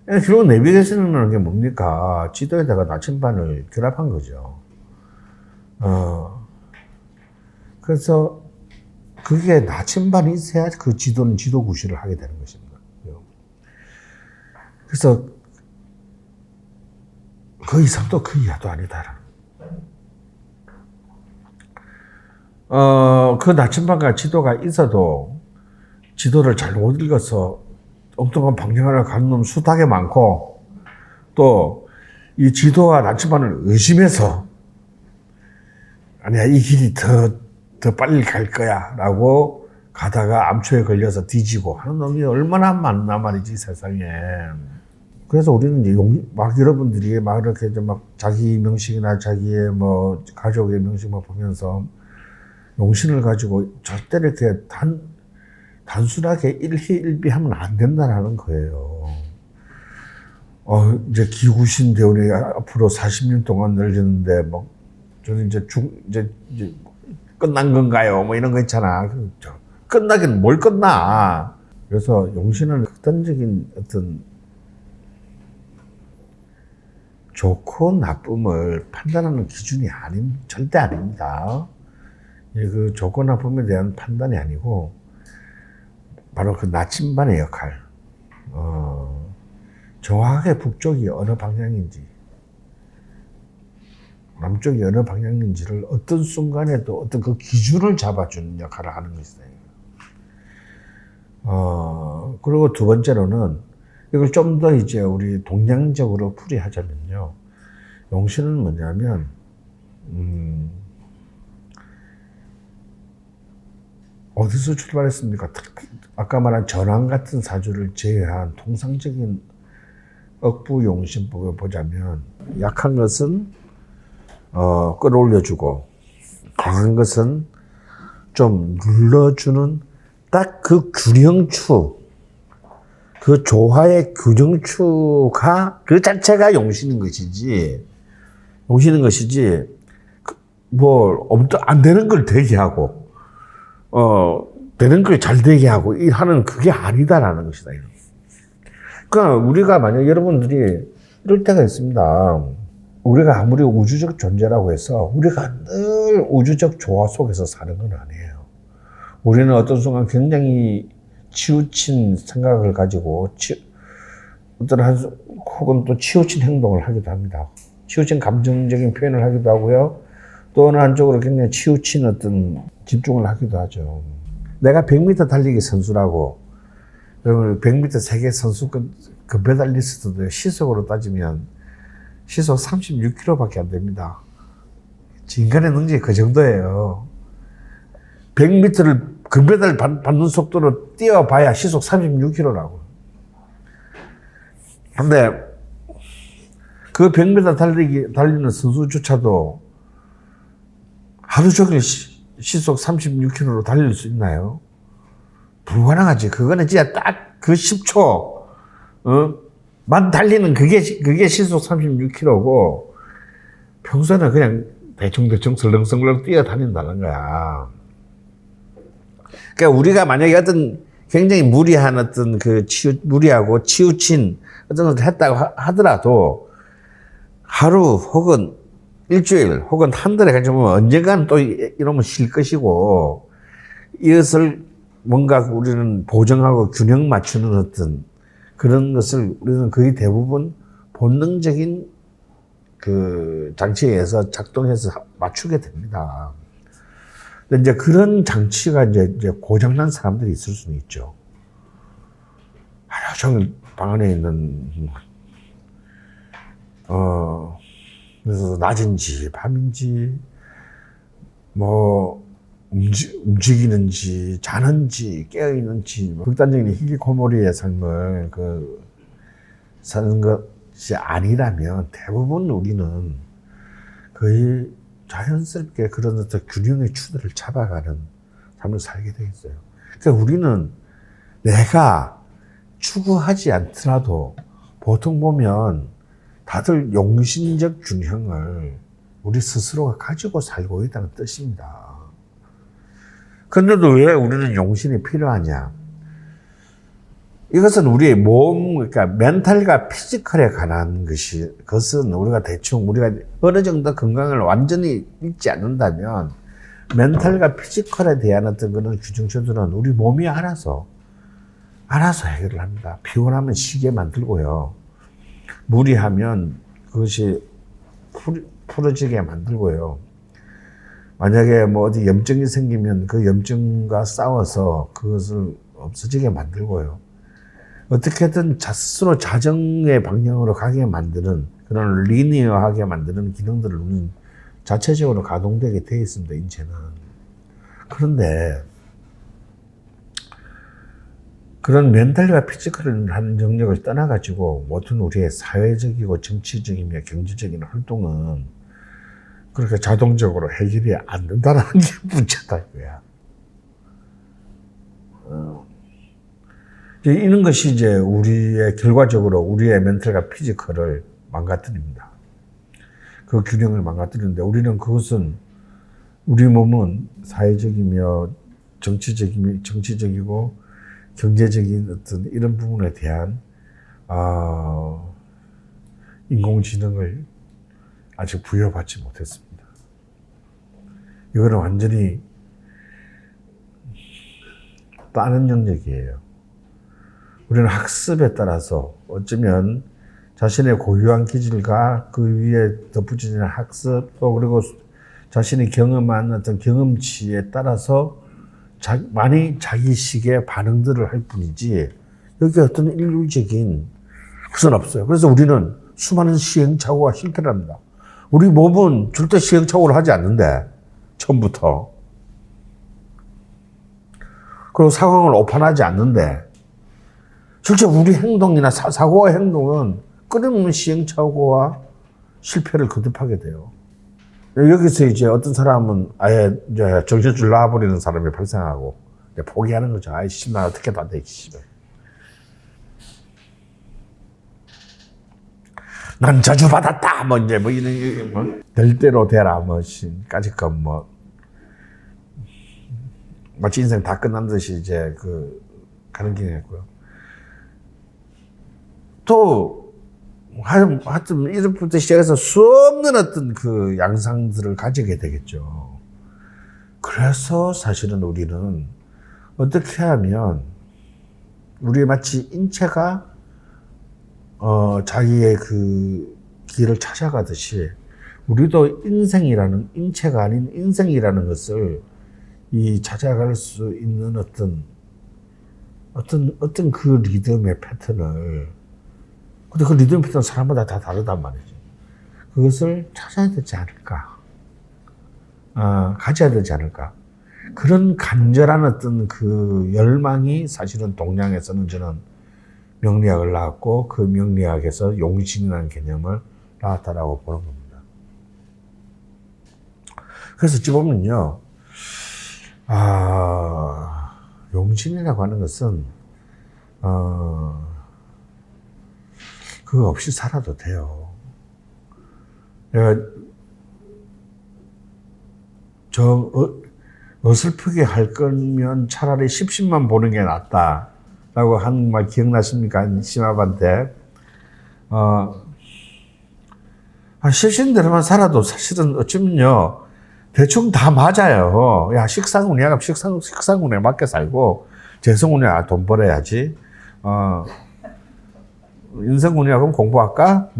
결국 내비게이션이라는 게 뭡니까? 지도에다가 나침반을 결합한 거죠. 그래서 그게 나침반이 있어야 그 지도는 지도 구실을 하게 되는 것입니다. 그래서 그 이상도 그 이하도 아니다. 그 나침반과 지도가 있어도 지도를 잘못 읽어서 엉뚱한 방향을 가는 놈 숱하게 많고, 또 이 지도와 나침반을 의심해서 아니야 이 길이 더 빨리 갈 거야 라고 가다가 암초에 걸려서 뒤지고 하는 놈이 얼마나 많나 말이지 세상에. 그래서 우리는 이제 막 여러분들이 막 이렇게 막 자기 명식이나 자기의 뭐 가족의 명식만 보면서 용신을 가지고 절대 이렇게 단순하게 일희일비하면 안 된다라는 거예요. 이제 기구신 대운이 앞으로 40년 동안 열리는데 뭐 저는 이제 끝난 건가요? 뭐 이런 거 있잖아. 끝나긴 뭘 끝나. 그래서 용신은 극단적인 어떤 좋고 나쁨을 판단하는 기준이 절대 아닙니다. 그 좋고 나쁨에 대한 판단이 아니고 바로 그 나침반의 역할. 정확하게 북쪽이 어느 방향인지 남쪽이 어느 방향인지를 어떤 순간에도 어떤 그 기준을 잡아주는 역할을 하는 것이다. 그리고 두 번째로는 이걸 좀 더 이제 우리 동양적으로 풀이하자면요. 용신은 뭐냐면, 어디서 출발했습니까? 아까 말한 전황 같은 사주를 제외한 통상적인 억부용신법을 보자면, 약한 것은 끌어올려주고, 강한 것은 좀 눌러주는 딱 그 균형추, 그 조화의 균형추가 그 자체가 용신인 것이지, 안 되는 걸 되게 하고, 되는 걸 잘 되게 하고, 하는 그게 아니다라는 것이다. 그러니까 우리가 만약 여러분들이 이럴 때가 있습니다. 우리가 아무리 우주적 존재라고 해서 우리가 늘 우주적 조화 속에서 사는 건 아니에요. 우리는 어떤 순간 굉장히 치우친 생각을 가지고 혹은 또 치우친 행동을 하기도 합니다. 치우친 감정적인 표현을 하기도 하고요. 또 어느 한쪽으로 굉장히 치우친 어떤 집중을 하기도 하죠. 내가 100m 달리기 선수라고, 그러면 100m 세계 선수권 금메달 리스트도 시속으로 따지면 시속 36km밖에 안 됩니다. 인간의 능력이 그 정도예요. 100m를 금메달 받는 속도로 뛰어봐야 시속 36km라고. 근데 그 100m 달리는 선수조차도 하루 종일 시속 36km로 달릴 수 있나요? 불가능하지. 그거는 진짜 딱 그 10초, 만 달리는 그게 시속 36km고, 평소에는 그냥 대충 설렁설렁 뛰어다닌다는 거야. 그러니까 우리가 만약에 어떤 굉장히 무리한 어떤 무리하고 치우친 어떤 것을 했다고 하더라도, 하루 혹은 일주일 혹은 한 달에 가지고 언젠가는 또 이러면 쉴 것이고, 이것을 뭔가 우리는 보정하고 균형 맞추는 어떤 그런 것을 우리는 거의 대부분 본능적인 그 장치에 의해서 작동해서 맞추게 됩니다. 근데 이제 그런 장치가 이제 고장난 사람들이 있을 수는 있죠. 하루 종일 방 안에 있는, 그래서 낮인지 밤인지, 움직이는지, 자는지, 깨어있는지, 극단적인 희귀코모리의 삶을 사는 것이 아니라면 대부분 우리는 거의 자연스럽게 그런 어떤 균형의 추들을 잡아가는 삶을 살게 돼 있어요. 그러니까 우리는 내가 추구하지 않더라도 보통 보면 다들 용신적 균형을 우리 스스로가 가지고 살고 있다는 뜻입니다. 그런데도 왜 우리는 용신이 필요하냐? 이것은 우리의 몸, 그러니까 멘탈과 피지컬에 관한 그것은 우리가 대충 우리가 어느 정도 건강을 완전히 잃지 않는다면 멘탈과 피지컬에 대한 어떤 그런 규정표들은 우리 몸이 알아서 해결을 합니다. 피곤하면 쉬게 만들고요. 무리하면 그것이 풀어지게 만들고요. 만약에 뭐 어디 염증이 생기면 그 염증과 싸워서 그것을 없어지게 만들고요. 어떻게든 스스로 자정의 방향으로 가게 만드는 그런 리니어하게 만드는 기능들을 우리는 자체적으로 가동되게 되어 있습니다, 인체는. 그런데 그런 멘탈과 피지컬을 하는 영역을 떠나가지고 모든 우리의 사회적이고 정치적이며 경제적인 활동은 그렇게 자동적으로 해결이 안 된다는 게 문제다, 이거야. 이런 것이 이제 우리의 결과적으로 우리의 멘탈과 피지컬을 망가뜨립니다. 그 균형을 망가뜨리는데 우리는 그것은 우리 몸은 사회적이며 정치적이고 경제적인 어떤 이런 부분에 대한 인공지능을 아직 부여받지 못했습니다. 이거는 완전히 다른 영역이에요. 우리는 학습에 따라서 어쩌면 자신의 고유한 기질과 그 위에 덧붙이는 학습 또 그리고 자신이 경험한 어떤 경험치에 따라서 많이 자기식의 반응들을 할 뿐이지 여기 어떤 일률적인 것은 없어요. 그래서 우리는 수많은 시행착오와 실패를 합니다. 우리 몸은 절대 시행착오를 하지 않는데 처음부터 그리고 상황을 오판하지 않는데 실제 우리 행동이나 사고와 행동은 끊임없는 시행착오와 실패를 거듭하게 돼요. 여기서 이제 어떤 사람은 아예 이제 정신줄 놔버리는 사람이 발생하고 포기하는 거죠. 아이씨, 나 어떻게 다 돼, 씨발. 난 저주받았다! 뭐, 이제, 뭐, 이런, 뭐, 될 대로 되라, 뭐, 까짓것 뭐. 마치 인생 다 끝난 듯이 이제 가는 길이 있고요. 또, 하여튼, 이름부터 시작해서 수 없는 어떤 그 양상들을 가지게 되겠죠. 그래서 사실은 우리는 어떻게 하면, 우리 마치 인체가, 자기의 그 길을 찾아가듯이, 우리도 인체가 아닌 인생이라는 것을 찾아갈 수 있는 어떤 그 리듬의 패턴을 근데 그 리듬 패턴은 사람마다 다 다르단 말이지. 그것을 찾아야 되지 않을까. 가져야 되지 않을까. 그런 간절한 어떤 그 열망이 사실은 동양에서는 저는 명리학을 낳았고 그 명리학에서 용신이라는 개념을 낳았다라고 보는 겁니다. 그래서 어찌 보면요. 용신이라고 하는 것은, 그거 없이 살아도 돼요. 어설프게 할 거면 차라리 십신만 보는 게 낫다라고 한 말 기억나십니까? 심합한테. 십신대로만 살아도 사실은 어쩌면요. 대충 다 맞아요. 야, 식상운이야. 식상운에 맞게 살고, 재성운이야. 돈 벌어야지. 인생운이야. 그럼 공부할까?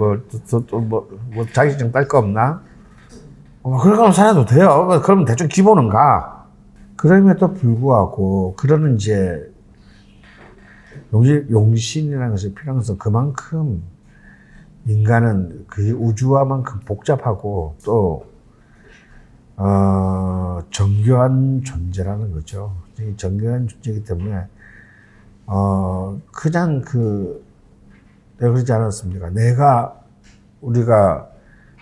자격증 딸 거 없나? 그러면 살아도 돼요. 그러면 대충 기본은 가. 그럼에도 불구하고, 그러는 이제, 용신이라는 것이 필요한 것은 그만큼 인간은 그 우주와만큼 복잡하고 또, 정교한 존재라는 거죠. 정교한 존재이기 때문에, 그냥 내가 그러지 않았습니까? 우리가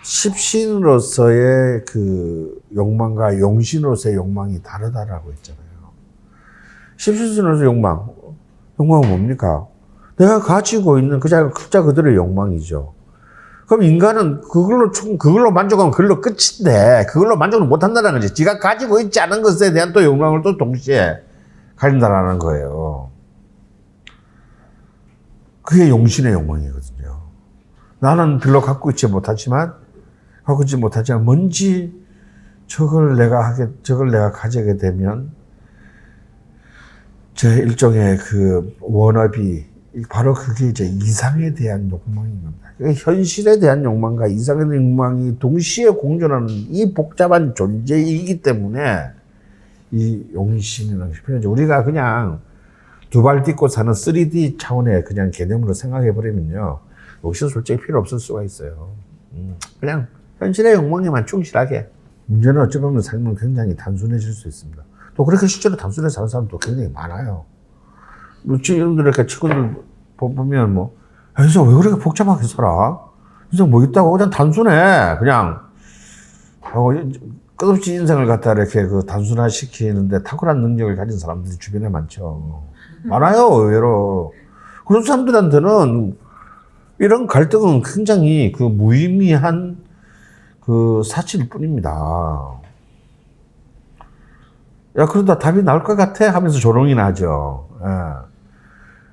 십신으로서의 그 욕망과 용신으로서의 욕망이 다르다라고 했잖아요. 십신으로서의 욕망은 뭡니까? 내가 가지고 있는 그 자 그대로의 욕망이죠. 그럼 인간은 그걸로 만족하면 그걸로 끝인데, 그걸로 만족을 못 한다는 거지. 지가 가지고 있지 않은 것에 대한 또 욕망을 또 동시에 가진다라는 거예요. 그게 용신의 욕망이거든요. 나는 별로 갖고 있지 못하지만, 뭔지 저걸 내가 가지게 되면, 제 일종의 그 워너비, 바로 그게 이제 이상에 대한 욕망인 겁니다. 현실에 대한 욕망과 이상에 대한 욕망이 동시에 공존하는 이 복잡한 존재이기 때문에 이 용신이라는 표현이죠. 우리가 그냥 두 발 딛고 사는 3D 차원의 그냥 개념으로 생각해 버리면요, 용신은 솔직히 필요 없을 수가 있어요. 그냥 현실의 욕망에만 충실하게. 문제는 어찌 보면 삶은 굉장히 단순해질 수 있습니다. 또 그렇게 실제로 단순하게 사는 사람도 굉장히 많아요. 여러분들 이렇게 친구들 보면 인생 왜 그렇게 복잡하게 살아? 인생 뭐 있다고? 그냥 단순해. 그냥. 끝없이 인생을 갖다 이렇게 그 단순화시키는데 탁월한 능력을 가진 사람들이 주변에 많죠. 많아요, 의외로. 그런 사람들한테는 이런 갈등은 굉장히 그 무의미한 그 사치일 뿐입니다. 야, 그러다 답이 나올 것 같아? 하면서 조롱이나 하죠. 예.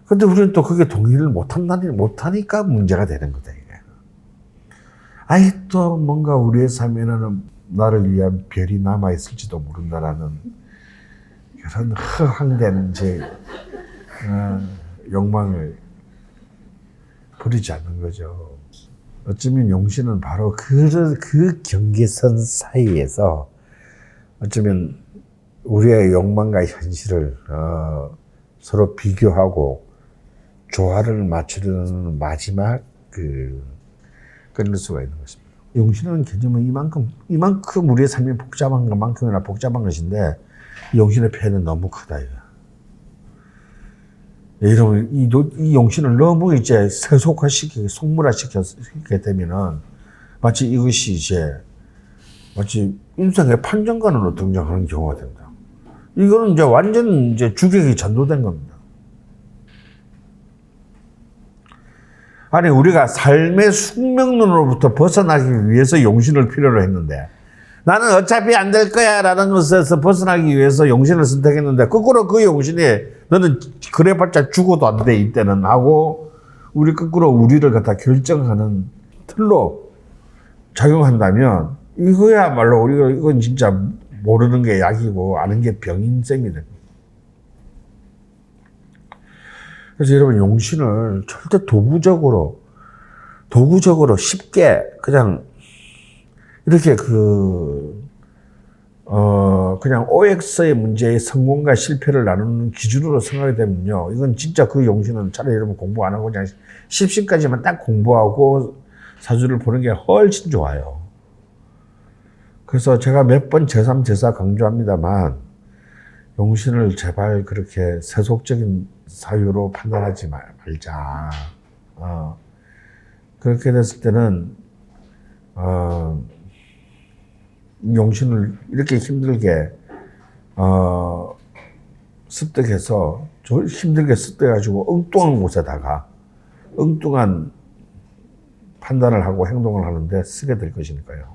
근데 우리는 또 그게 동의를 못하니까 문제가 되는 거다, 이게. 아이, 또 뭔가 우리의 삶에는 나를 위한 별이 남아있을지도 모른다라는 그런 허황된 욕망을 부리지 않는 거죠. 어쩌면 용신은 바로 그 경계선 사이에서 어쩌면 우리의 욕망과 현실을 서로 비교하고 조화를 맞추려는 마지막 끊을 수가 있는 것입니다. 용신은 개념은 이만큼 우리의 삶이 복잡한 것만큼이나 복잡한 것인데, 용신의 표현은 너무 크다, 이거. 여러분, 이 용신을 너무 이제 속물화시키게 되면은, 마치 이것이 마치 인생의 판정관으로 등장하는 경우가 됩니다. 이거는 이제 완전 주객이 전도된 겁니다. 아니, 우리가 삶의 숙명론으로부터 벗어나기 위해서 용신을 필요로 했는데, 나는 어차피 안 될 거야 라는 것에서 벗어나기 위해서 용신을 선택했는데, 거꾸로 그 용신이 너는 그래봤자 죽어도 안 돼, 이때는 하고, 거꾸로 우리를 갖다 결정하는 틀로 작용한다면, 이거야말로 이건 진짜 모르는 게 약이고 아는 게 병인 셈이 됩니다. 그래서 여러분, 용신을 절대 도구적으로 쉽게 그냥 이렇게 그냥 OX의 문제의 성공과 실패를 나누는 기준으로 생각이 되면요, 이건 진짜 그 용신은 차라리 여러분 공부 안 하고 그냥 십신까지만 딱 공부하고 사주를 보는 게 훨씬 좋아요. 그래서 제가 몇 번 제3, 제4 강조합니다만, 용신을 제발 그렇게 세속적인 사유로 판단하지 말자. 그렇게 됐을 때는, 용신을 이렇게 힘들게, 습득해서, 힘들게 습득해가지고 엉뚱한 곳에다가 엉뚱한 판단을 하고 행동을 하는데 쓰게 될 것이니까요.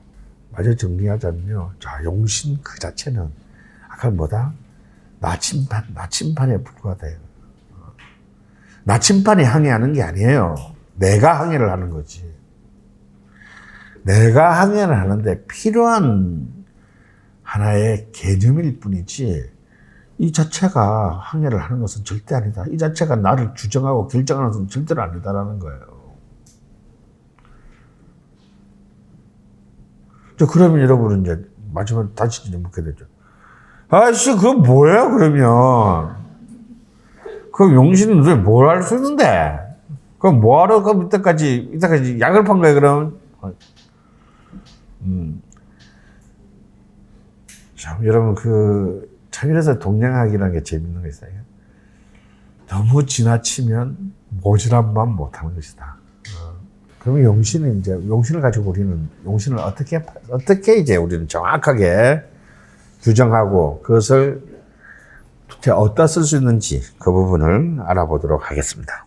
마저 정리하자면요. 자, 용신 그 자체는 아까 나침반에 불과하다. 나침반이 항해하는 게 아니에요. 내가 항해를 하는 거지. 내가 항해를 하는데 필요한 하나의 개념일 뿐이지, 이 자체가 항해를 하는 것은 절대 아니다. 이 자체가 나를 주정하고 결정하는 것은 절대로 아니다라는 거예요. 그러면 여러분은 이제 마지막에 다시 이제 묻게 되죠. 아이씨, 그건 뭐예요, 그러면? 그럼 용신은 왜 뭘 할 수 있는데? 그럼 뭐하러, 그럼 이때까지 약을 판 거야, 그럼? 참, 여러분, 참 이래서 동양학이라는 게 재밌는 거 있어요. 너무 지나치면 모질함만 못하는 것이다. 그러면 용신을 가지고 우리는 용신을 어떻게 이제 우리는 정확하게 규정하고 그것을 어디다 쓸 수 있는지 그 부분을 알아보도록 하겠습니다.